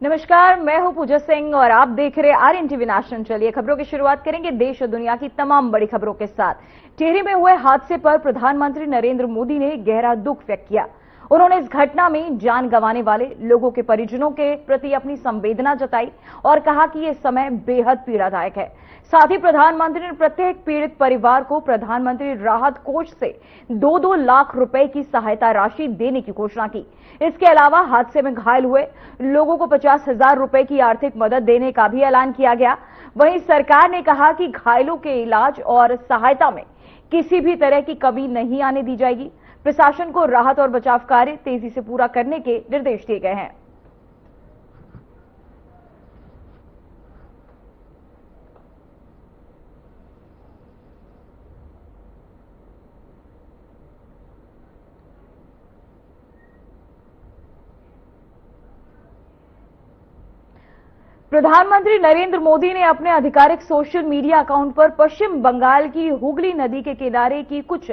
नमस्कार, मैं हूं पूजा सिंह और आप देख रहे आर्यन टीवी नेशनल। चलिए खबरों की शुरुआत करेंगे देश और दुनिया की तमाम बड़ी खबरों के साथ। टिहरी में हुए हादसे पर प्रधानमंत्री नरेंद्र मोदी ने गहरा दुख व्यक्त किया। उन्होंने इस घटना में जान गंवाने वाले लोगों के परिजनों के प्रति अपनी संवेदना जताई और कहा कि यह समय बेहद पीड़ादायक है। साथ ही प्रधानमंत्री ने प्रत्येक पीड़ित परिवार को प्रधानमंत्री राहत कोष से 2-2 लाख रुपए की सहायता राशि देने की घोषणा की। इसके अलावा हादसे में घायल हुए लोगों को 50,000 रुपए की आर्थिक मदद देने का भी ऐलान किया गया। वहीं सरकार ने कहा कि घायलों के इलाज और सहायता में किसी भी तरह की कमी नहीं आने दी जाएगी। प्रशासन को राहत और बचाव कार्य तेजी से पूरा करने के निर्देश दिए गए हैं। प्रधानमंत्री नरेंद्र मोदी ने अपने आधिकारिक सोशल मीडिया अकाउंट पर पश्चिम बंगाल की हुगली नदी के किनारे की कुछ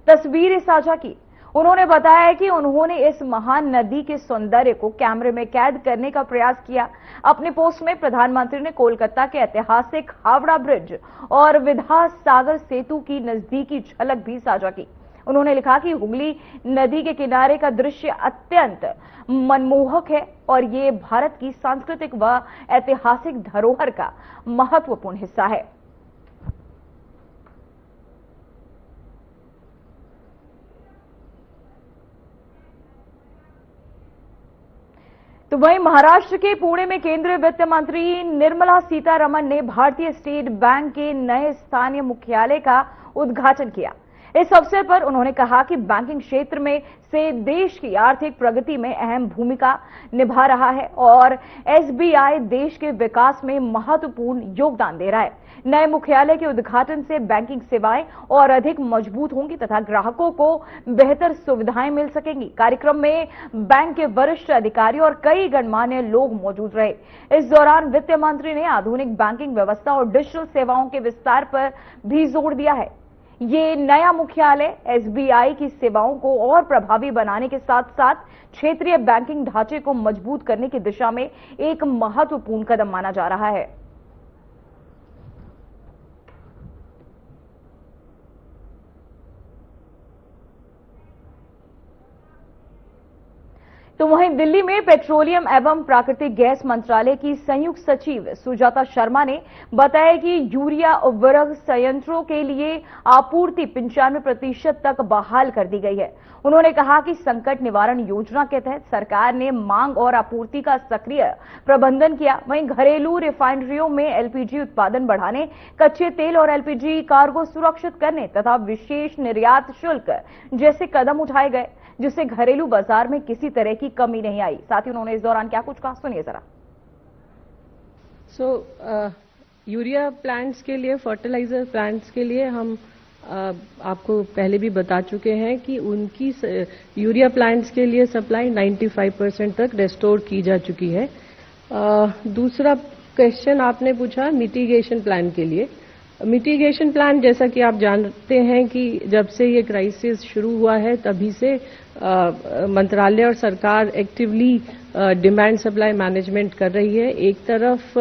तस्वीरें साझा की। उन्होंने बताया कि उन्होंने इस महान नदी के सौंदर्य को कैमरे में कैद करने का प्रयास किया। अपने पोस्ट में प्रधानमंत्री ने कोलकाता के ऐतिहासिक हावड़ा ब्रिज और विद्या सागर सेतु की नजदीकी झलक भी साझा की। उन्होंने लिखा कि हुगली नदी के किनारे का दृश्य अत्यंत मनमोहक है और ये भारत की सांस्कृतिक व ऐतिहासिक धरोहर का महत्वपूर्ण हिस्सा है। तो वहीं महाराष्ट्र के पुणे में केंद्रीय वित्त मंत्री निर्मला सीतारमण ने भारतीय स्टेट बैंक के नए स्थानीय मुख्यालय का उद्घाटन किया। इस अवसर पर उन्होंने कहा कि बैंकिंग क्षेत्र में से देश की आर्थिक प्रगति में अहम भूमिका निभा रहा है और एसबीआई देश के विकास में महत्वपूर्ण योगदान दे रहा है। नए मुख्यालय के उद्घाटन से बैंकिंग सेवाएं और अधिक मजबूत होंगी तथा ग्राहकों को बेहतर सुविधाएं मिल सकेंगी। कार्यक्रम में बैंक के वरिष्ठ अधिकारी और कई गणमान्य लोग मौजूद रहे। इस दौरान वित्त मंत्री ने आधुनिक बैंकिंग व्यवस्था और डिजिटल सेवाओं के विस्तार पर भी जोर दिया है। ये नया मुख्यालय एसबीआई की सेवाओं को और प्रभावी बनाने के साथ साथ क्षेत्रीय बैंकिंग ढांचे को मजबूत करने की दिशा में एक महत्वपूर्ण कदम माना जा रहा है। तो वहीं दिल्ली में पेट्रोलियम एवं प्राकृतिक गैस मंत्रालय की संयुक्त सचिव सुजाता शर्मा ने बताया कि यूरिया उर्वरक संयंत्रों के लिए आपूर्ति 95% तक बहाल कर दी गई है। उन्होंने कहा कि संकट निवारण योजना के तहत सरकार ने मांग और आपूर्ति का सक्रिय प्रबंधन किया। वहीं घरेलू रिफाइनरियों में एलपीजी उत्पादन बढ़ाने, कच्चे तेल और एलपीजी कार्गो सुरक्षित करने तथा विशेष निर्यात शुल्क जैसे कदम उठाए गए, जिससे घरेलू बाजार में किसी तरह की कमी नहीं आई। साथ ही उन्होंने इस दौरान क्या कुछ कहा, सुनिए जरा। यूरिया प्लांट्स के लिए, फर्टिलाइजर प्लांट्स के लिए हम आपको पहले भी बता चुके हैं कि उनकी यूरिया प्लांट्स के लिए सप्लाई 95% तक रेस्टोर की जा चुकी है। दूसरा क्वेश्चन आपने पूछा मिटिगेशन प्लान के लिए। मिटिगेशन प्लान, जैसा कि आप जानते हैं कि जब से ये क्राइसिस शुरू हुआ है तभी से मंत्रालय और सरकार एक्टिवली डिमांड सप्लाई मैनेजमेंट कर रही है। एक तरफ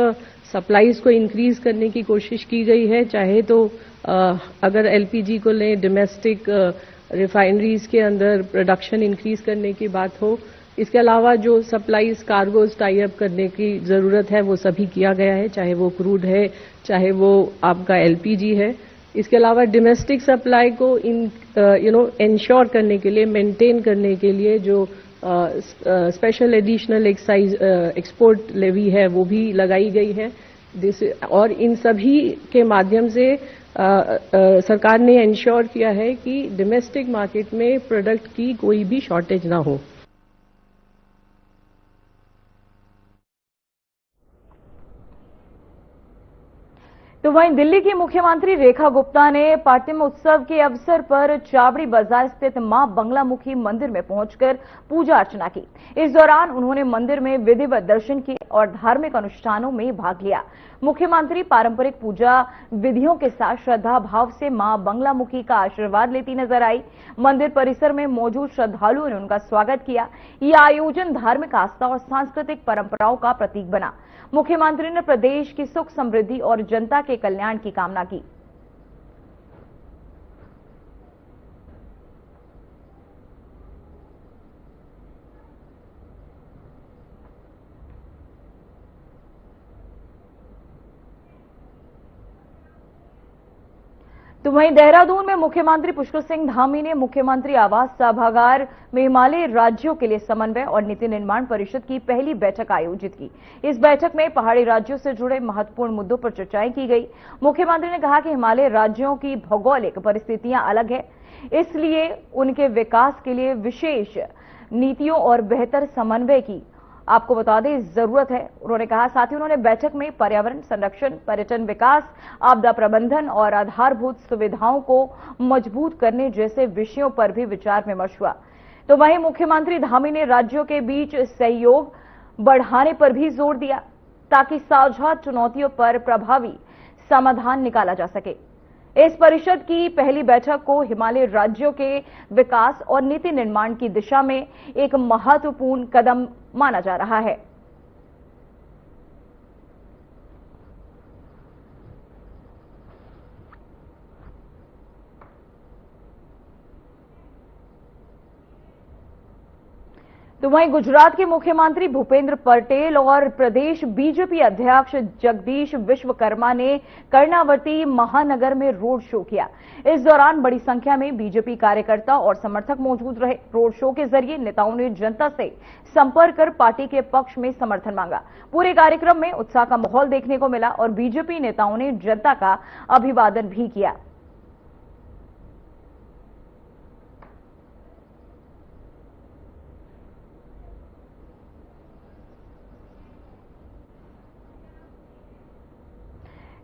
सप्लाईज को इंक्रीज करने की कोशिश की गई है, चाहे तो अगर एलपीजी को लें, डोमेस्टिक रिफाइनरीज के अंदर प्रोडक्शन इंक्रीज करने की बात हो। इसके अलावा जो सप्लाईज कार्गोज टाई अप करने की जरूरत है वो सभी किया गया है, चाहे वो क्रूड है, चाहे वो आपका एलपीजी है। इसके अलावा डोमेस्टिक सप्लाई को इंश्योर करने के लिए, मेंटेन करने के लिए जो special additional excise export levy है वो भी लगाई गई है। और इन सभी के माध्यम से सरकार ने इंश्योर किया है कि डोमेस्टिक मार्केट में प्रोडक्ट की कोई भी शॉर्टेज ना हो। तो वहीं दिल्ली की मुख्यमंत्री रेखा गुप्ता ने पाटिम उत्सव के अवसर पर चावड़ी बाजार स्थित मां बंगलामुखी मंदिर में पहुंचकर पूजा अर्चना की। इस दौरान उन्होंने मंदिर में विधिवत दर्शन किए और धार्मिक अनुष्ठानों में भाग लिया। मुख्यमंत्री पारंपरिक पूजा विधियों के साथ श्रद्धा भाव से मां बंगलामुखी का आशीर्वाद लेती नजर आई। मंदिर परिसर में मौजूद श्रद्धालुओं ने उनका स्वागत किया। यह आयोजन धार्मिक आस्था और सांस्कृतिक परंपराओं का प्रतीक बना। मुख्यमंत्री ने प्रदेश की सुख समृद्धि और जनता के कल्याण की कामना की। तो वहीं देहरादून में मुख्यमंत्री पुष्कर सिंह धामी ने मुख्यमंत्री आवास सभागार में हिमालय राज्यों के लिए समन्वय और नीति निर्माण परिषद की पहली बैठक आयोजित की। इस बैठक में पहाड़ी राज्यों से जुड़े महत्वपूर्ण मुद्दों पर चर्चाएं की गई। मुख्यमंत्री ने कहा कि हिमालय राज्यों की भौगोलिक परिस्थितियां अलग है, इसलिए उनके विकास के लिए विशेष नीतियों और बेहतर समन्वय की आपको बता दें जरूरत है, उन्होंने कहा। साथ ही उन्होंने बैठक में पर्यावरण संरक्षण, पर्यटन विकास, आपदा प्रबंधन और आधारभूत सुविधाओं को मजबूत करने जैसे विषयों पर भी विचार विमर्श हुआ। तो वहीं मुख्यमंत्री धामी ने राज्यों के बीच सहयोग बढ़ाने पर भी जोर दिया ताकि साझा चुनौतियों पर प्रभावी समाधान निकाला जा सके। इस परिषद की पहली बैठक को हिमालय राज्यों के विकास और नीति निर्माण की दिशा में एक महत्वपूर्ण कदम माना जा रहा है। तो वहीं गुजरात के मुख्यमंत्री भूपेंद्र पटेल और प्रदेश बीजेपी अध्यक्ष जगदीश विश्वकर्मा ने कर्णावती महानगर में रोड शो किया। इस दौरान बड़ी संख्या में बीजेपी कार्यकर्ता और समर्थक मौजूद रहे। रोड शो के जरिए नेताओं ने जनता से संपर्क कर पार्टी के पक्ष में समर्थन मांगा। पूरे कार्यक्रम में उत्साह का माहौल देखने को मिला और बीजेपी नेताओं ने जनता का अभिवादन भी किया।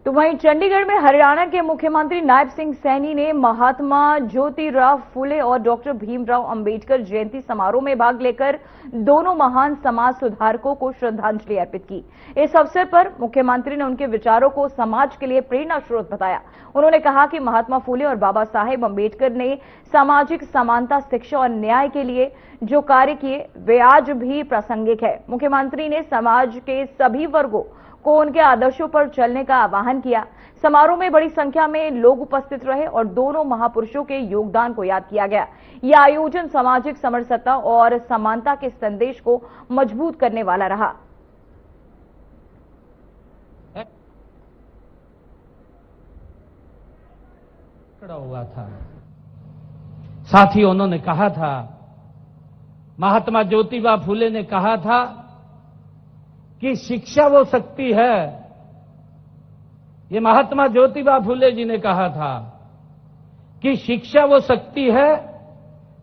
तो वहीं चंडीगढ़ में हरियाणा के मुख्यमंत्री नायब सिंह सैनी ने महात्मा ज्योतिराव फुले और डॉक्टर भीमराव अंबेडकर जयंती समारोह में भाग लेकर दोनों महान समाज सुधारकों को श्रद्धांजलि अर्पित की। इस अवसर पर मुख्यमंत्री ने उनके विचारों को समाज के लिए प्रेरणा स्रोत बताया। उन्होंने कहा कि महात्मा फुले और बाबा साहेब अंबेडकर ने सामाजिक समानता, शिक्षा और न्याय के लिए जो कार्य किए वे आज भी प्रासंगिक है। मुख्यमंत्री ने समाज के सभी वर्गों को उनके आदर्शों पर चलने का आह्वान किया। समारोह में बड़ी संख्या में लोग उपस्थित रहे और दोनों महापुरुषों के योगदान को याद किया गया। यह आयोजन सामाजिक समरसता और समानता के संदेश को मजबूत करने वाला रहा। खड़ा हुआ था। साथियों, उन्होंने कहा था, महात्मा ज्योतिबा फुले ने कहा था कि शिक्षा वो शक्ति है। ये महात्मा ज्योतिबा फुले जी ने कहा था कि शिक्षा वो शक्ति है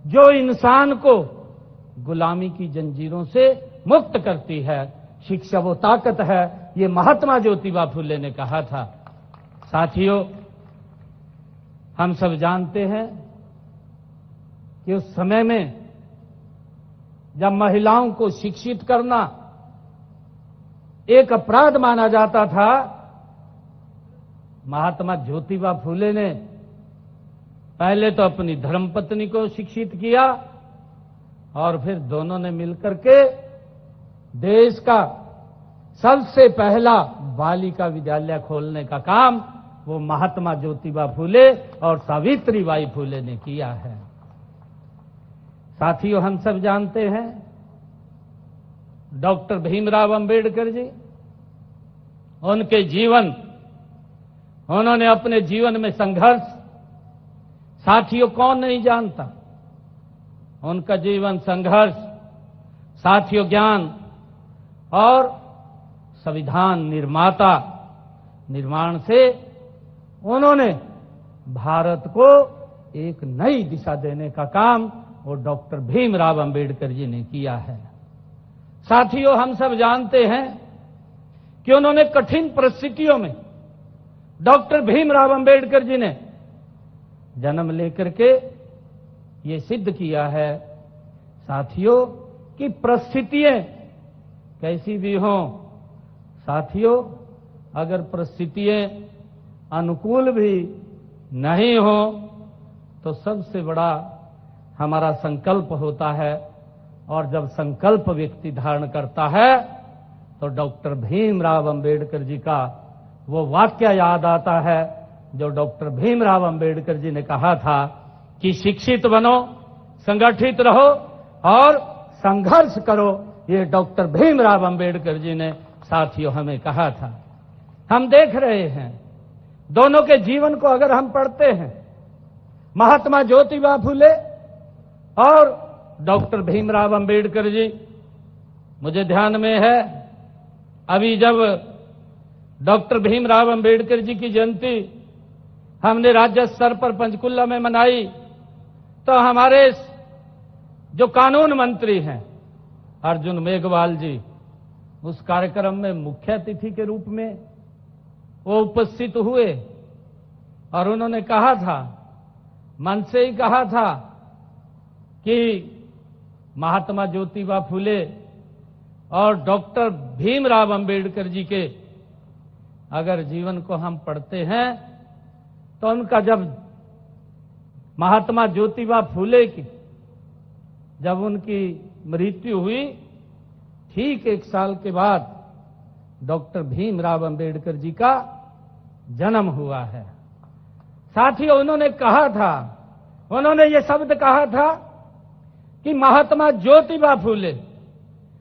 जो इंसान को गुलामी की जंजीरों से मुक्त करती है। शिक्षा वो ताकत है, ये महात्मा ज्योतिबा फुले ने कहा था। साथियों, हम सब जानते हैं कि उस समय में जब महिलाओं को शिक्षित करना एक अपराध माना जाता था, महात्मा ज्योतिबा फुले ने पहले तो अपनी धर्मपत्नी को शिक्षित किया और फिर दोनों ने मिलकर के देश का सबसे पहला बालिका विद्यालय खोलने का काम वो महात्मा ज्योतिबा फुले और सावित्रीबाई फुले ने किया है। साथियों, हम सब जानते हैं डॉक्टर भीमराव अंबेडकर जी, उनके जीवन, उन्होंने अपने जीवन में संघर्ष, साथियों कौन नहीं जानता उनका जीवन संघर्ष, साथियों ज्ञान और संविधान निर्माता निर्माण से उन्होंने भारत को एक नई दिशा देने का काम वो डॉक्टर भीमराव अंबेडकर जी ने किया है। साथियों, हम सब जानते हैं कि उन्होंने कठिन परिस्थितियों में डॉक्टर भीमराव अंबेडकर जी ने जन्म लेकर के ये सिद्ध किया है साथियों कि परिस्थितियां कैसी भी हों, साथियों, अगर परिस्थितियां अनुकूल भी नहीं हो तो सबसे बड़ा हमारा संकल्प होता है, और जब संकल्प व्यक्ति धारण करता है तो डॉक्टर भीमराव अंबेडकर जी का वो वाक्य याद आता है जो डॉक्टर भीमराव अंबेडकर जी ने कहा था कि शिक्षित बनो, संगठित रहो और संघर्ष करो। ये डॉक्टर भीमराव अंबेडकर जी ने साथियों हमें कहा था। हम देख रहे हैं दोनों के जीवन को अगर हम पढ़ते हैं, महात्मा ज्योतिबा फुले और डॉक्टर भीमराव अंबेडकर जी, मुझे ध्यान में है अभी जब डॉक्टर भीमराव अंबेडकर जी की जयंती हमने राज्य स्तर पर पंचकुला में मनाई, तो हमारे जो कानून मंत्री हैं अर्जुन मेघवाल जी उस कार्यक्रम में मुख्य अतिथि के रूप में वो उपस्थित हुए, और उन्होंने कहा था, मन से ही कहा था कि महात्मा ज्योतिबा फुले और डॉक्टर भीमराव अंबेडकर जी के अगर जीवन को हम पढ़ते हैं तो उनका जब महात्मा ज्योतिबा फुले की जब उनकी मृत्यु हुई, ठीक 1 साल के बाद डॉक्टर भीमराव अंबेडकर जी का जन्म हुआ है। साथियों, उन्होंने कहा था, उन्होंने ये शब्द कहा था कि महात्मा ज्योतिबा फुले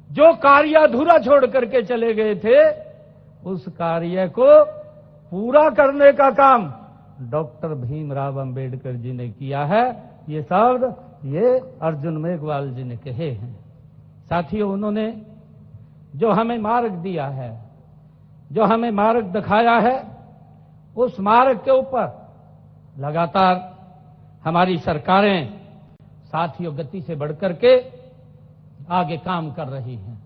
जो कार्य अधूरा छोड़ करके चले गए थे, उस कार्य को पूरा करने का काम डॉक्टर भीमराव अंबेडकर जी ने किया है। ये शब्द ये अर्जुन मेघवाल जी ने कहे हैं। साथियों, उन्होंने जो हमें मार्ग दिया है, जो हमें मार्ग दिखाया है, उस मार्ग के ऊपर लगातार हमारी सरकारें साथियों गति से बढ़कर के आगे काम कर रही हैं।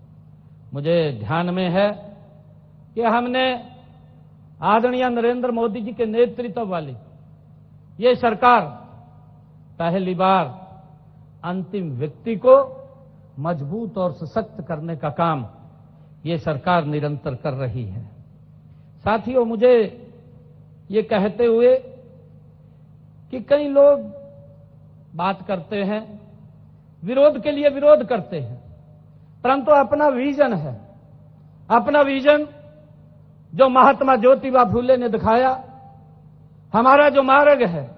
मुझे ध्यान में है कि हमने आदरणीय नरेंद्र मोदी जी के नेतृत्व वाली ये सरकार पहली बार अंतिम व्यक्ति को मजबूत और सशक्त करने का काम ये सरकार निरंतर कर रही है। साथियों, मुझे ये कहते हुए कि कई लोग बात करते हैं, विरोध के लिए विरोध करते हैं, परंतु अपना विजन है, अपना विजन जो महात्मा ज्योतिबा फुले ने दिखाया, हमारा जो मार्ग है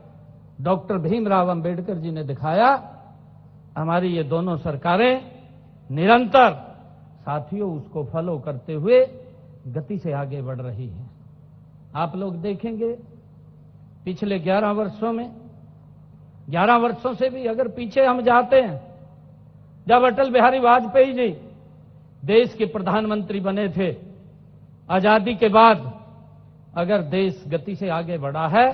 डॉक्टर भीमराव अंबेडकर जी ने दिखाया, हमारी ये दोनों सरकारें निरंतर साथियों उसको फॉलो करते हुए गति से आगे बढ़ रही हैं। आप लोग देखेंगे पिछले 11 वर्षों में, 11 वर्षों से भी अगर पीछे हम जाते हैं, जब अटल बिहारी वाजपेयी जी देश के प्रधानमंत्री बने थे, आजादी के बाद अगर देश गति से आगे बढ़ा है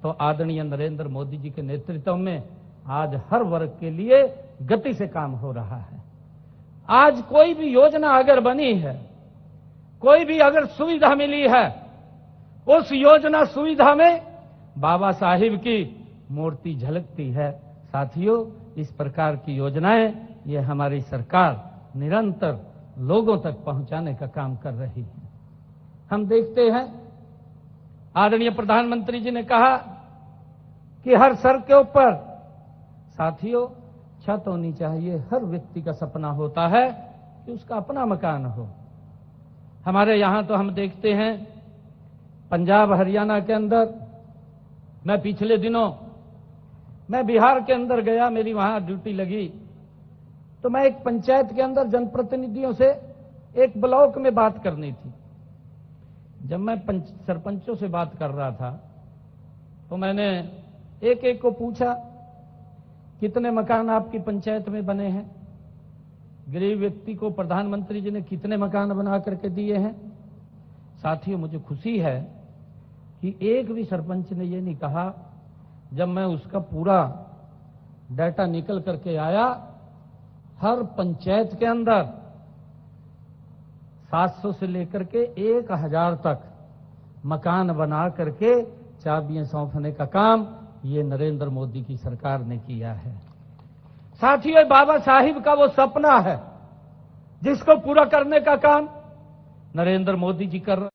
तो आदरणीय नरेंद्र मोदी जी के नेतृत्व में आज हर वर्ग के लिए गति से काम हो रहा है। आज कोई भी योजना अगर बनी है, कोई भी अगर सुविधा मिली है, उस योजना सुविधा में बाबा साहिब की मूर्ति झलकती है। साथियों, इस प्रकार की योजनाएं ये हमारी सरकार निरंतर लोगों तक पहुंचाने का काम कर रही है। हम देखते हैं आदरणीय प्रधानमंत्री जी ने कहा कि हर सर के ऊपर साथियों छत होनी चाहिए। हर व्यक्ति का सपना होता है कि उसका अपना मकान हो। हमारे यहां तो हम देखते हैं पंजाब हरियाणा के अंदर, मैं पिछले दिनों मैं बिहार के अंदर गया, मेरी वहां ड्यूटी लगी, तो मैं एक पंचायत के अंदर जनप्रतिनिधियों से एक ब्लॉक में बात करनी थी। जब मैं सरपंचों से बात कर रहा था तो मैंने एक एक को पूछा, कितने मकान आपकी पंचायत में बने हैं? गरीब व्यक्ति को प्रधानमंत्री जी ने कितने मकान बना करके दिए हैं? साथियों, मुझे खुशी है कि एक भी सरपंच ने ये नहीं कहा। जब मैं उसका पूरा डाटा निकल करके आया, हर पंचायत के अंदर 700 से लेकर के 1000 तक मकान बना करके चाबियां सौंपने का काम ये नरेंद्र मोदी की सरकार ने किया है। साथियों, बाबा साहिब का वो सपना है जिसको पूरा करने का काम नरेंद्र मोदी जी कर रहे हैं।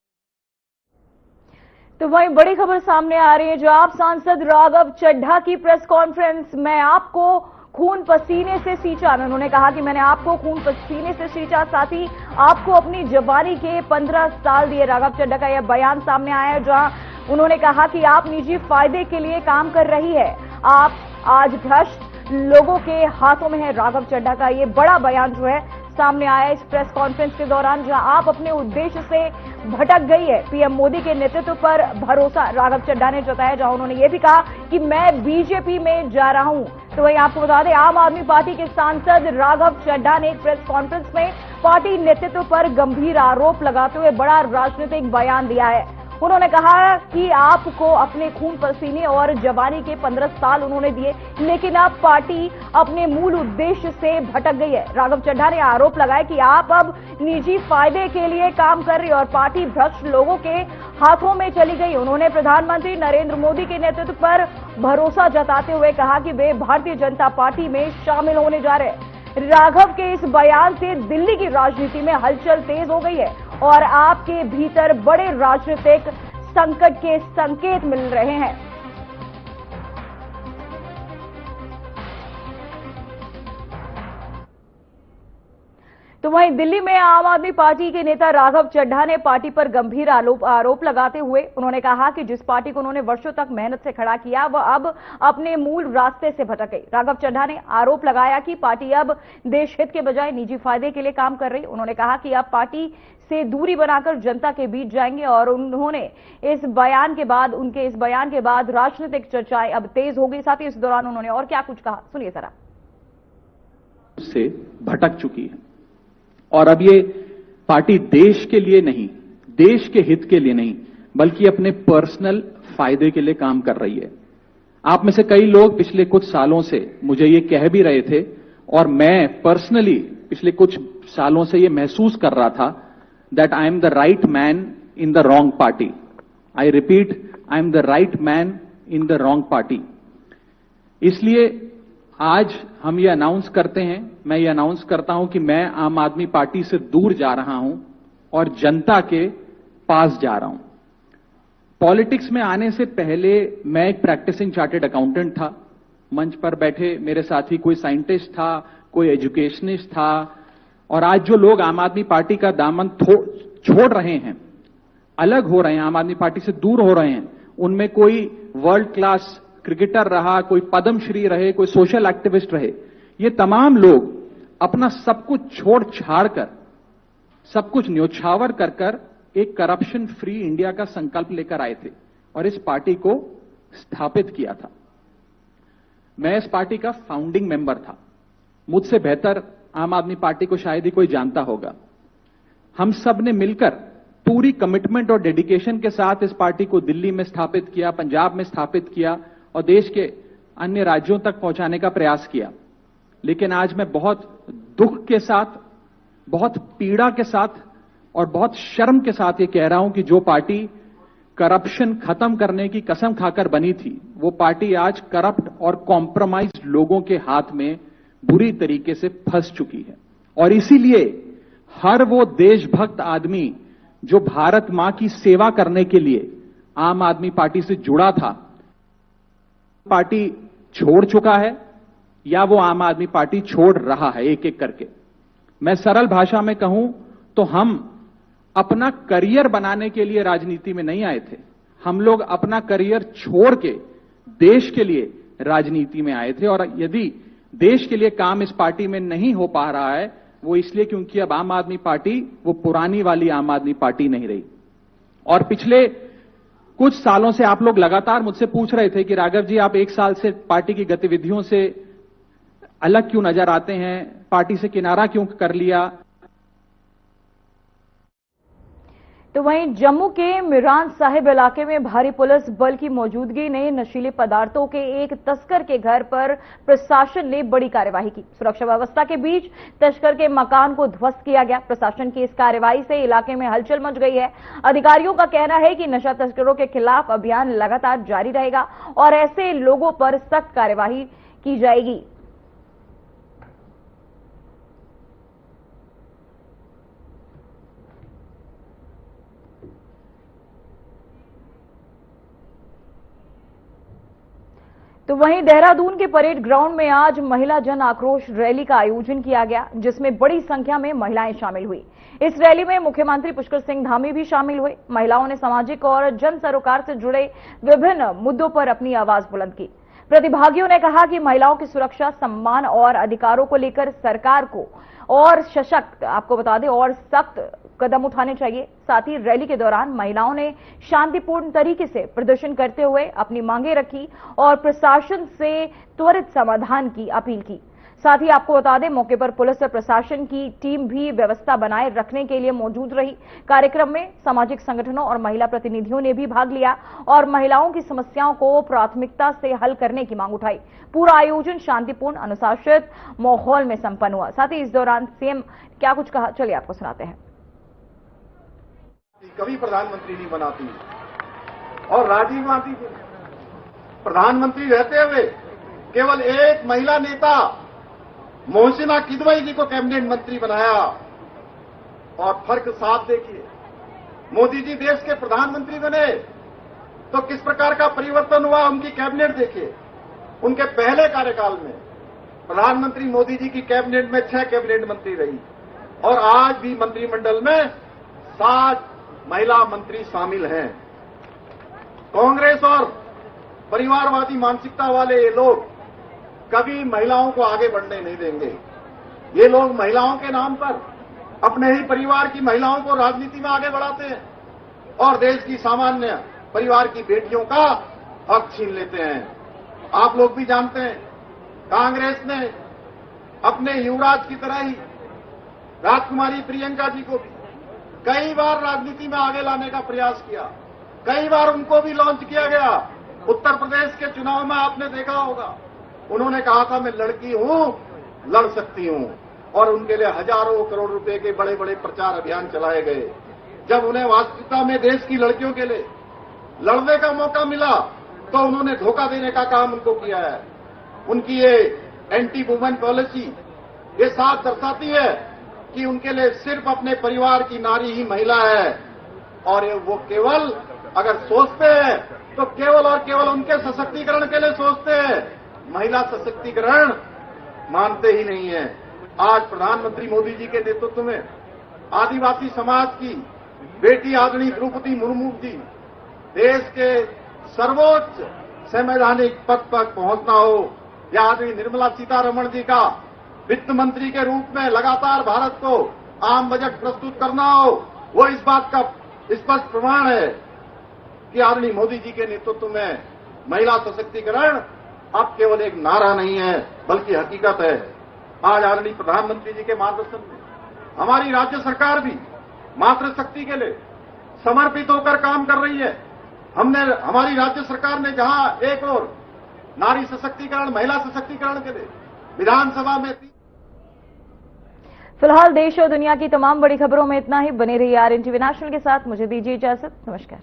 तो वहीं बड़ी खबर सामने आ रही है, जो आप सांसद राघव चड्ढा की प्रेस कॉन्फ्रेंस में आपको खून पसीने से सींचा। उन्होंने कहा कि मैंने आपको खून पसीने से सींचा, साथ ही आपको अपनी जवानी के 15 साल दिए। राघव चड्ढा का यह बयान सामने आया है, जहां उन्होंने कहा कि आप निजी फायदे के लिए काम कर रही है, आप आज भ्रष्ट लोगों के हाथों में है। राघव चड्ढा का ये बड़ा बयान जो है सामने आया इस प्रेस कॉन्फ्रेंस के दौरान, जहां आप अपने उद्देश्य से भटक गई है। पीएम मोदी के नेतृत्व पर भरोसा राघव चड्ढा ने जताया, जहां उन्होंने ये भी कहा कि मैं बीजेपी में जा रहा हूं। तो वहीं आपको बता दें, आम आदमी पार्टी के सांसद राघव चड्ढा ने एक प्रेस कॉन्फ्रेंस में पार्टी नेतृत्व पर गंभीर आरोप लगाते हुए बड़ा राजनीतिक बयान दिया है। उन्होंने कहा कि आपको अपने खून पसीने और जवानी के 15 साल उन्होंने दिए, लेकिन अब पार्टी अपने मूल उद्देश्य से भटक गई है। राघव चड्ढा ने आरोप लगाया कि आप अब निजी फायदे के लिए काम कर रही है और पार्टी भ्रष्ट लोगों के हाथों में चली गई। उन्होंने प्रधानमंत्री नरेंद्र मोदी के नेतृत्व पर भरोसा जताते हुए कहा कि वे भारतीय जनता पार्टी में शामिल होने जा रहे हैं। राघव के इस बयान से दिल्ली की राजनीति में हलचल तेज हो गई है और आपके भीतर बड़े राजनीतिक संकट के संकेत मिल रहे हैं। तो वहीं दिल्ली में आम आदमी पार्टी के नेता राघव चड्ढा ने पार्टी पर गंभीर आरोप लगाते हुए उन्होंने कहा कि जिस पार्टी को उन्होंने वर्षों तक मेहनत से खड़ा किया, वह अब अपने मूल रास्ते से भटक गई। राघव चड्ढा ने आरोप लगाया कि पार्टी अब देश हित के बजाय निजी फायदे के लिए काम कर रही। उन्होंने कहा कि अब पार्टी से दूरी बनाकर जनता के बीच जाएंगे और उन्होंने उनके इस बयान के बाद राजनीतिक चर्चाएं अब तेज हो गई। साथ ही इस दौरान उन्होंने और क्या कुछ कहा, सुनिए जरा। से भटक चुकी है और अब ये पार्टी देश के लिए नहीं, देश के हित के लिए नहीं, बल्कि अपने पर्सनल फायदे के लिए काम कर रही है। आप में से कई लोग पिछले कुछ सालों से मुझे ये कह भी रहे थे और मैं पर्सनली पिछले कुछ सालों से ये महसूस कर रहा था that I am the right man in the wrong party. I repeat, I am the right man in the wrong party. इसलिए आज हम ये अनाउंस करते हैं, मैं ये अनाउंस करता हूं कि मैं आम आदमी पार्टी से दूर जा रहा हूं और जनता के पास जा रहा हूं। पॉलिटिक्स में आने से पहले मैं एक प्रैक्टिसिंग चार्टर्ड अकाउंटेंट था। मंच पर बैठे मेरे साथी कोई साइंटिस्ट था, कोई एजुकेशनिस्ट था, और आज जो लोग आम आदमी पार्टी का दामन छोड़ रहे हैं, अलग हो रहे हैं, आम आदमी पार्टी से दूर हो रहे हैं, उनमें कोई वर्ल्ड क्लास क्रिकेटर रहा, कोई पद्मश्री रहे, कोई सोशल एक्टिविस्ट रहे, ये तमाम लोग अपना सब कुछ छोड़ छाड़ कर, सब कुछ न्योछावर कर कर एक करप्शन फ्री इंडिया का संकल्प लेकर आए थे और इस पार्टी को स्थापित किया था। मैं इस पार्टी का फाउंडिंग मेंबर था। मुझसे बेहतर आम आदमी पार्टी को शायद ही कोई जानता होगा। हम सब ने मिलकर पूरी कमिटमेंट और डेडिकेशन के साथ इस पार्टी को दिल्ली में स्थापित किया, पंजाब में स्थापित किया और देश के अन्य राज्यों तक पहुंचाने का प्रयास किया। लेकिन आज मैं बहुत दुख के साथ, बहुत पीड़ा के साथ और बहुत शर्म के साथ ये कह रहा हूं कि जो पार्टी करप्शन खत्म करने की कसम खाकर बनी थी, वो पार्टी आज करप्ट और कॉम्प्रोमाइज्ड लोगों के हाथ में बुरी तरीके से फंस चुकी है। और इसीलिए हर वो देशभक्त आदमी जो भारत मां की सेवा करने के लिए आम आदमी पार्टी से जुड़ा था, पार्टी छोड़ चुका है या वो आम आदमी पार्टी छोड़ रहा है एक एक करके। मैं सरल भाषा में कहूं तो हम अपना करियर बनाने के लिए राजनीति में नहीं आए थे। हम लोग अपना करियर छोड़ के देश के लिए राजनीति में आए थे और यदि देश के लिए काम इस पार्टी में नहीं हो पा रहा है, वो इसलिए क्योंकि अब आम आदमी पार्टी वो पुरानी वाली आम आदमी पार्टी नहीं रही। और पिछले कुछ सालों से आप लोग लगातार मुझसे पूछ रहे थे कि राघव जी, आप एक साल से पार्टी की गतिविधियों से अलग क्यों नजर आते हैं, पार्टी से किनारा क्यों कर लिया। तो वहीं जम्मू के मिरान साहिब इलाके में भारी पुलिस बल की मौजूदगी ने नशीले पदार्थों के एक तस्कर के घर पर प्रशासन ने बड़ी कार्यवाही की। सुरक्षा व्यवस्था के बीच तस्कर के मकान को ध्वस्त किया गया। प्रशासन की इस कार्यवाही से इलाके में हलचल मच गई है। अधिकारियों का कहना है कि नशा तस्करों के खिलाफ अभियान लगातार जारी रहेगा और ऐसे लोगों पर सख्त कार्यवाही की जाएगी। तो वहीं देहरादून के परेड ग्राउंड में आज महिला जन आक्रोश रैली का आयोजन किया गया, जिसमें बड़ी संख्या में महिलाएं शामिल हुई। इस रैली में मुख्यमंत्री पुष्कर सिंह धामी भी शामिल हुए। महिलाओं ने सामाजिक और जन सरोकार से जुड़े विभिन्न मुद्दों पर अपनी आवाज बुलंद की। प्रतिभागियों ने कहा कि महिलाओं की सुरक्षा, सम्मान और अधिकारों को लेकर सरकार को और सशक्त, आपको बता दें, और सख्त कदम उठाने चाहिए। साथ ही रैली के दौरान महिलाओं ने शांतिपूर्ण तरीके से प्रदर्शन करते हुए अपनी मांगें रखी और प्रशासन से त्वरित समाधान की अपील की। साथ ही आपको बता दें, मौके पर पुलिस और प्रशासन की टीम भी व्यवस्था बनाए रखने के लिए मौजूद रही। कार्यक्रम में सामाजिक संगठनों और महिला प्रतिनिधियों ने भी भाग लिया और महिलाओं की समस्याओं को प्राथमिकता से हल करने की मांग उठाई। पूरा आयोजन शांतिपूर्ण, अनुशासित माहौल में संपन्न हुआ। साथ ही इस दौरान सीएम क्या कुछ कहा, चलिए आपको सुनाते हैं। कभी प्रधानमंत्री नहीं बनाती और राजीव गांधी प्रधानमंत्री रहते हुए केवल एक महिला नेता मोहसिना किदवई जी को कैबिनेट मंत्री बनाया। और फर्क साफ देखिए, मोदी जी देश के प्रधानमंत्री बने तो किस प्रकार का परिवर्तन हुआ, उनकी कैबिनेट देखिए। उनके पहले कार्यकाल में प्रधानमंत्री मोदी जी की कैबिनेट में 6 कैबिनेट मंत्री रही और आज भी मंत्रिमंडल में 7 महिला मंत्री शामिल हैं। कांग्रेस और परिवारवादी मानसिकता वाले ये लोग कभी महिलाओं को आगे बढ़ने नहीं देंगे। ये लोग महिलाओं के नाम पर अपने ही परिवार की महिलाओं को राजनीति में आगे बढ़ाते हैं और देश की सामान्य परिवार की बेटियों का हक छीन लेते हैं। आप लोग भी जानते हैं, कांग्रेस ने अपने युवराज की तरह ही राजकुमारी प्रियंका जी को भी कई बार राजनीति में आगे लाने का प्रयास किया। कई बार उनको भी लॉन्च किया गया। उत्तर प्रदेश के चुनाव में आपने देखा होगा, उन्होंने कहा था मैं लड़की हूं, लड़ सकती हूं, और उनके लिए हजारों करोड़ रुपए के बड़े बड़े प्रचार अभियान चलाए गए। जब उन्हें वास्तविकता में देश की लड़कियों के लिए लड़ने का मौका मिला तो उन्होंने धोखा देने का काम उनको किया है। उनकी ये एंटी वुमेन पॉलिसी ये साफ दर्शाती है कि उनके लिए सिर्फ अपने परिवार की नारी ही महिला है और वो केवल अगर सोचते हैं तो केवल और केवल उनके सशक्तिकरण के लिए सोचते हैं। महिला सशक्तिकरण मानते ही नहीं है। आज प्रधानमंत्री मोदी जी के नेतृत्व में आदिवासी समाज की बेटी आदरणीय द्रौपदी मुर्मू जी देश के सर्वोच्च संवैधानिक पद पर पहुंचना हो, या आदरणीय निर्मला सीतारमण जी का वित्त मंत्री के रूप में लगातार भारत को आम बजट प्रस्तुत करना हो, वो इस बात का स्पष्ट प्रमाण है कि आदरणीय मोदी जी के नेतृत्व में महिला सशक्तिकरण अब केवल एक नारा नहीं है बल्कि हकीकत है। आज आदरणीय प्रधानमंत्री जी के मार्गदर्शन में हमारी राज्य सरकार भी मातृशक्ति के लिए समर्पित होकर काम कर रही है। हमारी राज्य सरकार ने जहां एक और नारी सशक्तिकरण, महिला सशक्तिकरण के लिए विधानसभा में फिलहाल देश और दुनिया की तमाम बड़ी खबरों में इतना ही। बने रहिए RNTV नेशनल के साथ। मुझे दीजिए इजाजत। नमस्कार।